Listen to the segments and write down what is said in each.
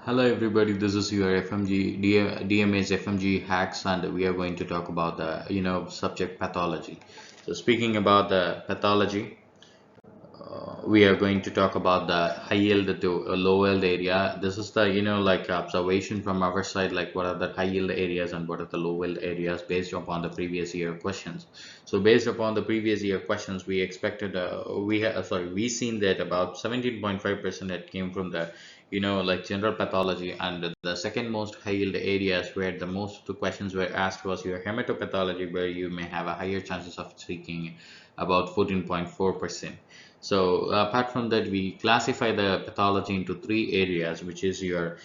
Hello everybody, this is your DMA's FMGE hacks, and we are going to talk about the subject pathology. So speaking about the pathology, we are going to talk about the high yield to low yield area. This is the like observation from our side, like what are the high yield areas and what are the low yield areas based upon the previous year questions. So based upon the previous year questions, we expected we seen that about 17.5% that came from the like general pathology, and the second most high yield areas where the most of the questions were asked was your hematopathology, where you may have a higher chances of seeking about 14.4%. So apart from that, we classify the pathology into three areas, which is your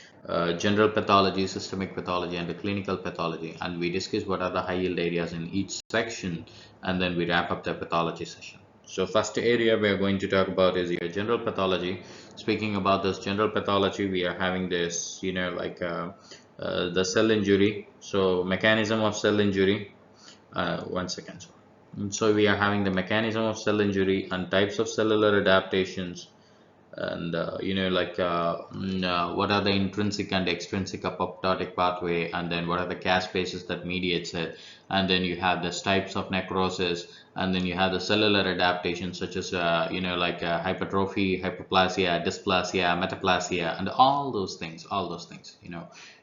general pathology, systemic pathology, and the clinical pathology. And we discuss what are the high yield areas in each section, and then we wrap up the pathology session. So first area we are going to talk about is your general pathology. Speaking about this general pathology, we are having this, the cell injury. So mechanism of cell injury. One second. So we are having the mechanism of cell injury and types of cellular adaptations, and what are the intrinsic and extrinsic apoptotic pathway, and then what are the caspases that mediates it, and then you have the types of necrosis, and then you have the cellular adaptations such as hypertrophy, hyperplasia, dysplasia, metaplasia, and all those things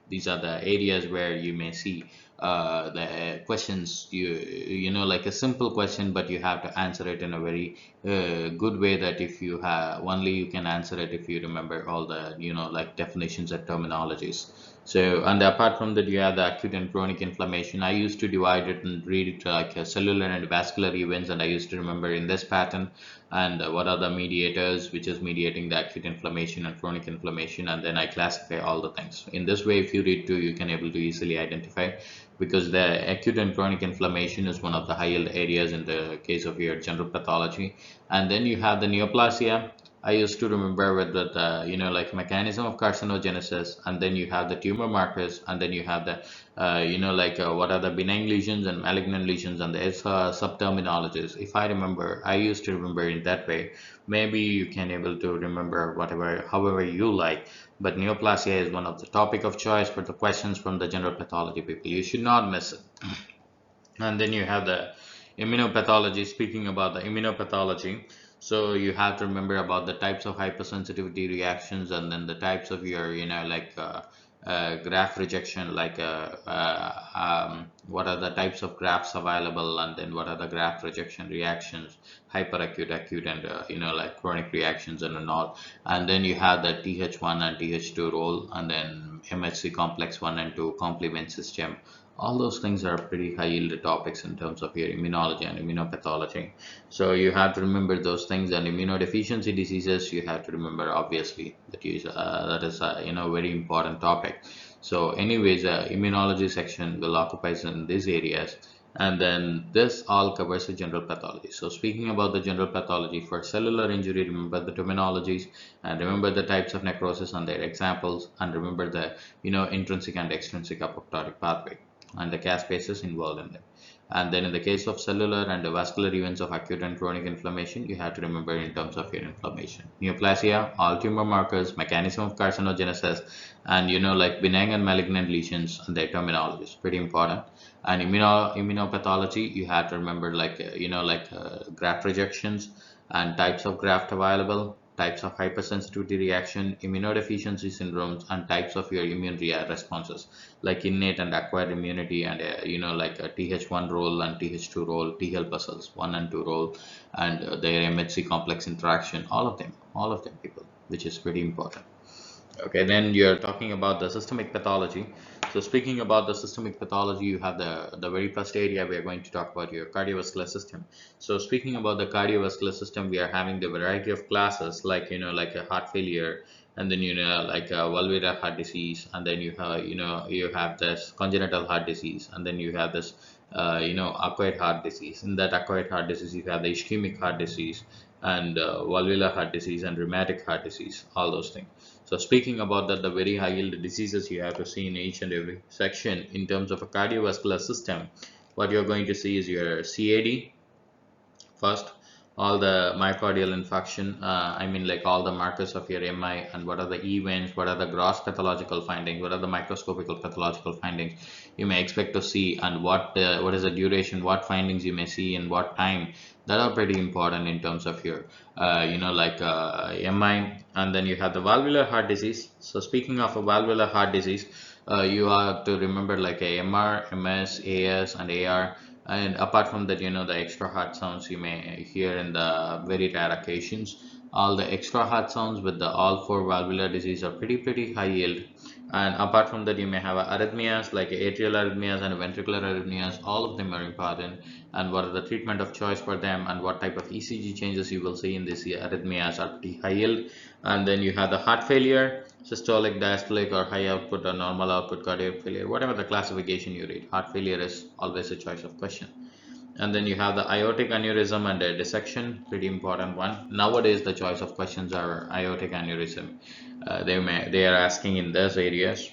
these are the areas where you may see the questions. Like a simple question, but you have to answer it in a very good way, that if you have only you can answer it if you remember all the like definitions and terminologies. So, and apart from that, you have the acute and chronic inflammation. I used to divide it and read it like cellular and vascular events, and I used to remember in this pattern, and what are the mediators which is mediating the acute inflammation and chronic inflammation, and then I classify all the things in this way. If you read to, you can able to easily identify, because the acute and chronic inflammation is one of the high yield areas in the case of your general pathology. And then you have the neoplasia. I used to remember with the like mechanism of carcinogenesis, and then you have the tumor markers, and then you have the what are the benign lesions and malignant lesions, and the subterminologies. If I remember, I used to remember in that way. Maybe you can able to remember whatever, however you like. But neoplasia is one of the topic of choice for the questions from the general pathology people. You should not miss it. And then you have the immunopathology. Speaking about the immunopathology, so you have to remember about the types of hypersensitivity reactions, and then the types of your graft rejection, what are the types of grafts available, and then what are the graft rejection reactions, hyperacute, acute, and like chronic reactions and all. And then you have the Th1 and Th2 role, and then MHC complex 1 and 2 complement system. All those things are pretty high yield topics in terms of your immunology and immunopathology. So you have to remember those things. And immunodeficiency diseases, you have to remember obviously that is very important topic. So anyways, immunology section will occupy in these areas, and then this all covers the general pathology. So speaking about the general pathology, for cellular injury, remember the terminologies, and remember the types of necrosis and their examples, and remember the intrinsic and extrinsic apoptotic pathway and the caspases involved in them. And then in the case of cellular and vascular events of acute and chronic inflammation, you have to remember in terms of your inflammation. Neoplasia, all tumor markers, mechanism of carcinogenesis, and like benign and malignant lesions, and their terminology is pretty important. And immunopathology, you have to remember graft rejections and types of graft available, types of hypersensitivity reaction, immunodeficiency syndromes, and types of your immune responses, like innate and acquired immunity, and a Th1 role and Th2 role, T helper cells 1 and 2 role, and their MHC complex interaction, all of them people, which is pretty important. Okay, then you're talking about the systemic pathology. So speaking about the systemic pathology, you have the very first area we are going to talk about your cardiovascular system. So speaking about the cardiovascular system, we are having the variety of classes, like like a heart failure, and then like a valvular heart disease, and then you have this congenital heart disease, and then you have this acquired heart disease. In that acquired heart disease, you have the ischemic heart disease, and valvular heart disease, and rheumatic heart disease, all those things. So speaking about that, the very high yield diseases you have to see in each and every section in terms of a cardiovascular system. What you're going to see is your CAD first, all the myocardial infarction, I mean like all the markers of your MI, and what are the events, what are the gross pathological findings, what are the microscopical pathological findings you may expect to see, and what is the duration, what findings you may see in what time, that are pretty important in terms of your MI. And then you have the valvular heart disease. So speaking of a valvular heart disease, you have to remember like a MR, MS, AS, and AR. And apart from that, the extra heart sounds you may hear in the very rare occasions. All the extra heart sounds with the all four valvular disease are pretty high yield. And apart from that, you may have arrhythmias like atrial arrhythmias and ventricular arrhythmias. All of them are important. And what are the treatment of choice for them, and what type of ECG changes you will see in these arrhythmias are pretty high yield. And then you have the heart failure, systolic, diastolic, or high output or normal output cardiac failure, whatever the classification you read. Heart failure is always a choice of question. And then you have the aortic aneurysm and a dissection, pretty important one. Nowadays, the choice of questions are aortic aneurysm. They are asking in those areas.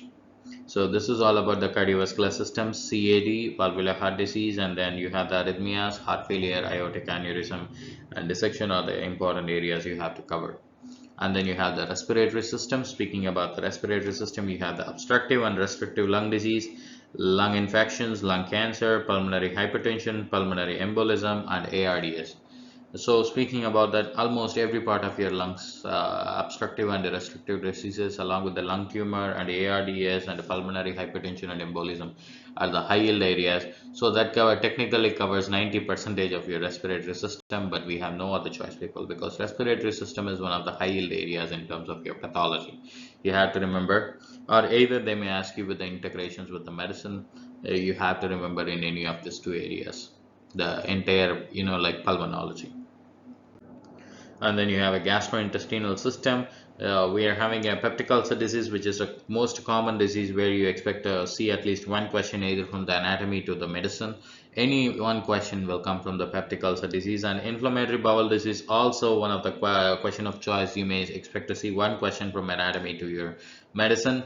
So this is all about the cardiovascular system, CAD, valvular heart disease, and then you have the arrhythmias, heart failure, aortic aneurysm, and dissection are the important areas you have to cover. And then you have the respiratory system. Speaking about the respiratory system, you have the obstructive and restrictive lung disease, lung infections, lung cancer, pulmonary hypertension, pulmonary embolism, and ARDS. So speaking about that, almost every part of your lungs, obstructive and restrictive diseases, along with the lung tumor and ARDS and pulmonary hypertension and embolism, are the high yield areas. So that technically covers 90% of your respiratory system, but we have no other choice, people, because respiratory system is one of the high yield areas in terms of your pathology. You have to remember, or either they may ask you with the integrations with the medicine. You have to remember in any of these two areas, the entire, like pulmonology. And then you have a gastrointestinal system. We are having a peptic ulcer disease, which is a most common disease where you expect to see at least one question either from the anatomy to the medicine. Any one question will come from the peptic ulcer disease. And inflammatory bowel disease, also one of the question of choice. You may expect to see one question from anatomy to your medicine.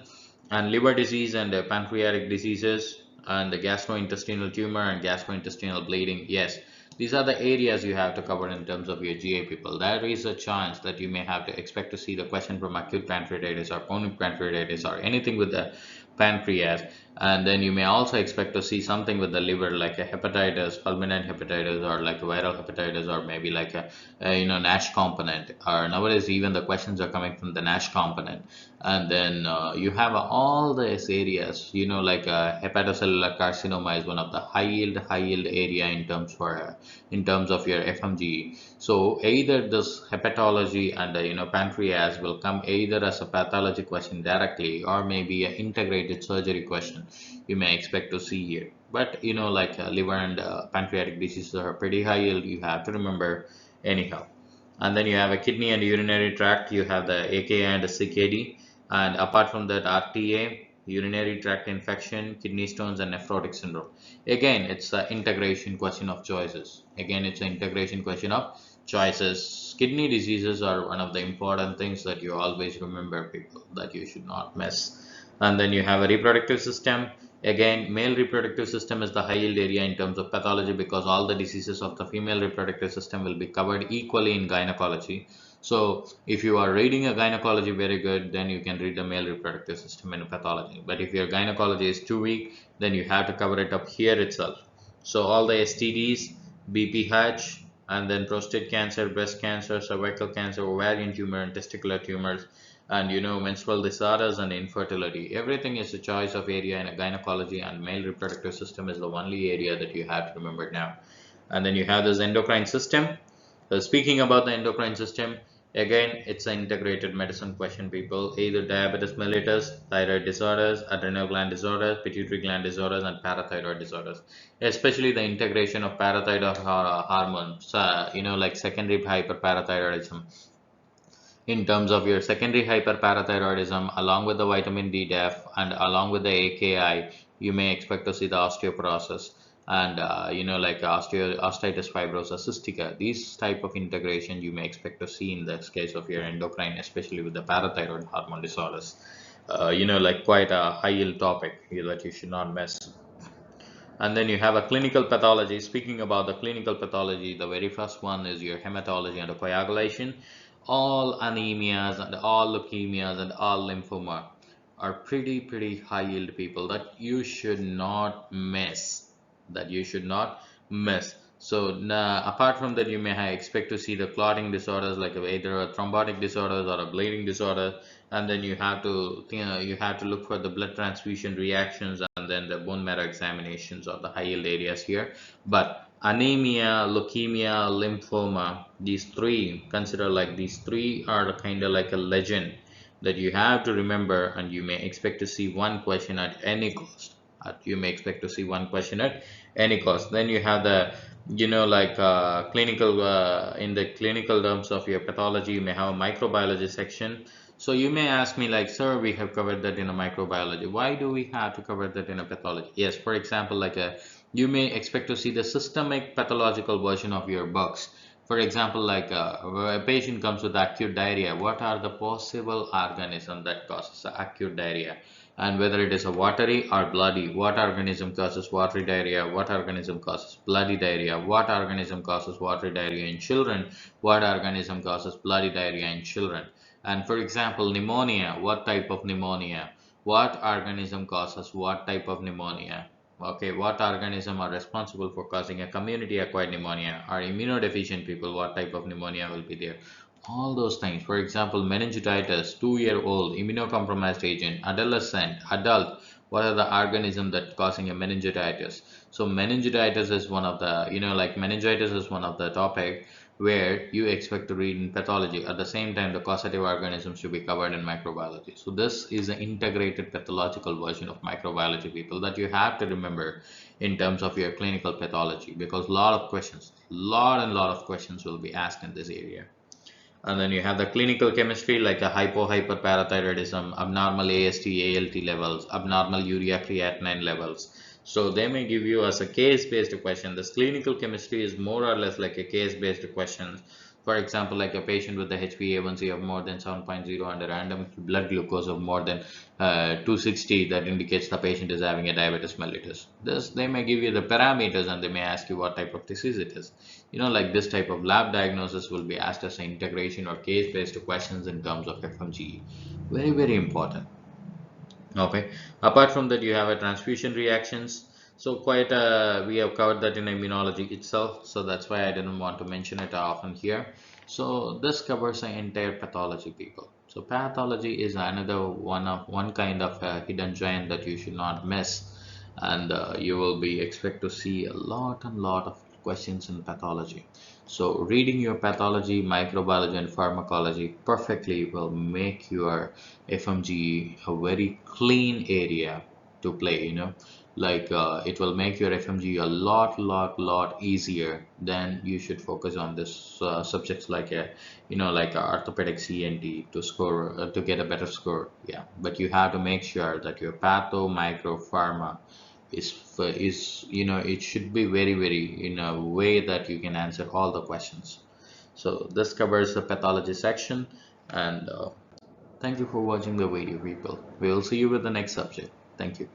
And liver disease and pancreatic diseases, and the gastrointestinal tumor and gastrointestinal bleeding. Yes, these are the areas you have to cover in terms of your GA, people. There is a chance that you may have to expect to see the question from acute pancreatitis or chronic pancreatitis or anything with the pancreas. And then you may also expect to see something with the liver, like a hepatitis, fulminant hepatitis, or like a viral hepatitis, or maybe like a NASH component. Or nowadays even the questions are coming from the NASH component. And then you have all these areas, like hepatocellular carcinoma is one of the high yield area in terms of your FMGE. So either this hepatology and pancreas will come either as a pathology question directly, or maybe an integrated surgery question you may expect to see here. But like liver and pancreatic diseases are pretty high yield, you have to remember anyhow. And then you have a kidney and urinary tract, you have the AKI and the CKD. And apart from that, RTA, urinary tract infection, kidney stones, and nephrotic syndrome. Again, it's an integration question of choices. Kidney diseases are one of the important things that you always remember, people, that you should not miss. And then you have a reproductive system. Again, male reproductive system is the high yield area in terms of pathology, because all the diseases of the female reproductive system will be covered equally in gynecology. So if you are reading a gynecology very good, then you can read the male reproductive system in pathology. But if your gynecology is too weak, then you have to cover it up here itself. So all the STDs, BPH, and then prostate cancer, breast cancer, cervical cancer, ovarian tumor, and testicular tumors, and menstrual disorders and infertility. Everything is a choice of area in a gynecology, and male reproductive system is the only area that you have to remember now. And then you have this endocrine system. So speaking about the endocrine system, again, it's an integrated medicine question, people. Either diabetes mellitus, thyroid disorders, adrenal gland disorders, pituitary gland disorders, and parathyroid disorders. Especially the integration of parathyroid hormones, like secondary hyperparathyroidism. In terms of your secondary hyperparathyroidism, along with the vitamin D def and along with the AKI, you may expect to see the osteoporosis and like osteitis fibrosa cystica. These type of integration you may expect to see in this case of your endocrine, especially with the parathyroid hormone disorders. Like quite a high yield topic that you should not miss. And then you have a clinical pathology. Speaking about the clinical pathology, the very first one is your hematology and the coagulation. All anemias and all leukemias and all lymphoma are pretty high yield people that you should not miss. That you should not miss. So apart from that, you may expect to see the clotting disorders like either a thrombotic disorders or a bleeding disorder, and then you have to look for the blood transfusion reactions and then the bone marrow examinations of the high yield areas here. But anemia, leukemia, lymphoma, these three, consider like these three are kind of like a legend that you have to remember, and you may expect to see one question at any cost. You may expect to see one question at any cost. Then you have the like clinical in the clinical terms of your pathology, you may have a microbiology section. So you may ask me like, sir, we have covered that in a microbiology, why do we have to cover that in a pathology? Yes, for example, like you may expect to see the systemic pathological version of your books. For example, like a patient comes with acute diarrhea, what are the possible organisms that causes acute diarrhea? And whether it is a watery or bloody, what organism causes watery diarrhea, what organism causes bloody diarrhea, what organism causes watery diarrhea in children, what organism causes bloody diarrhea in children. And for example, pneumonia, what type of pneumonia, what organism causes what type of pneumonia. Okay, what organism are responsible for causing a community acquired pneumonia, or immunodeficient people, what type of pneumonia will be there? All those things. For example, meningitis, 2-year-old, immunocompromised agent, adolescent, adult, what are the organisms that causing a meningitis? So meningitis is one of the, like meningitis is one of the topic where you expect to read in pathology. At the same time, the causative organisms should be covered in microbiology. So this is an integrated pathological version of microbiology, people, that you have to remember in terms of your clinical pathology, because lot of questions, lot of questions will be asked in this area. And then you have the clinical chemistry like a hypohyperparathyroidism, abnormal AST, ALT levels, abnormal urea creatinine levels. So they may give you as a case-based question. This clinical chemistry is more or less like a case-based question. For example, like a patient with the HbA1c of more than 7.0 and a random blood glucose of more than 260, that indicates the patient is having a diabetes mellitus. This, they may give you the parameters and they may ask you what type of disease it is. Like this type of lab diagnosis will be asked as an integration or case-based questions in terms of FMGE. Very important. Okay. Apart from that, you have a transfusion reactions. So quite we have covered that in immunology itself. So that's why I didn't want to mention it often here. So this covers the entire pathology, people. So pathology is another one kind of hidden giant that you should not miss, and you will be expect to see a lot and lot of questions in pathology. So reading your pathology, microbiology and pharmacology perfectly will make your FMGE a very clean area to play, like it will make your FMGE a lot easier. Then you should focus on this subjects like a like a orthopedic CNT to score to get a better score. Yeah, but you have to make sure that your patho, micro, pharma is it should be very in a way that you can answer all the questions. So this covers the pathology section, and thank you for watching the video, people. We will see you with the next subject. Thank you.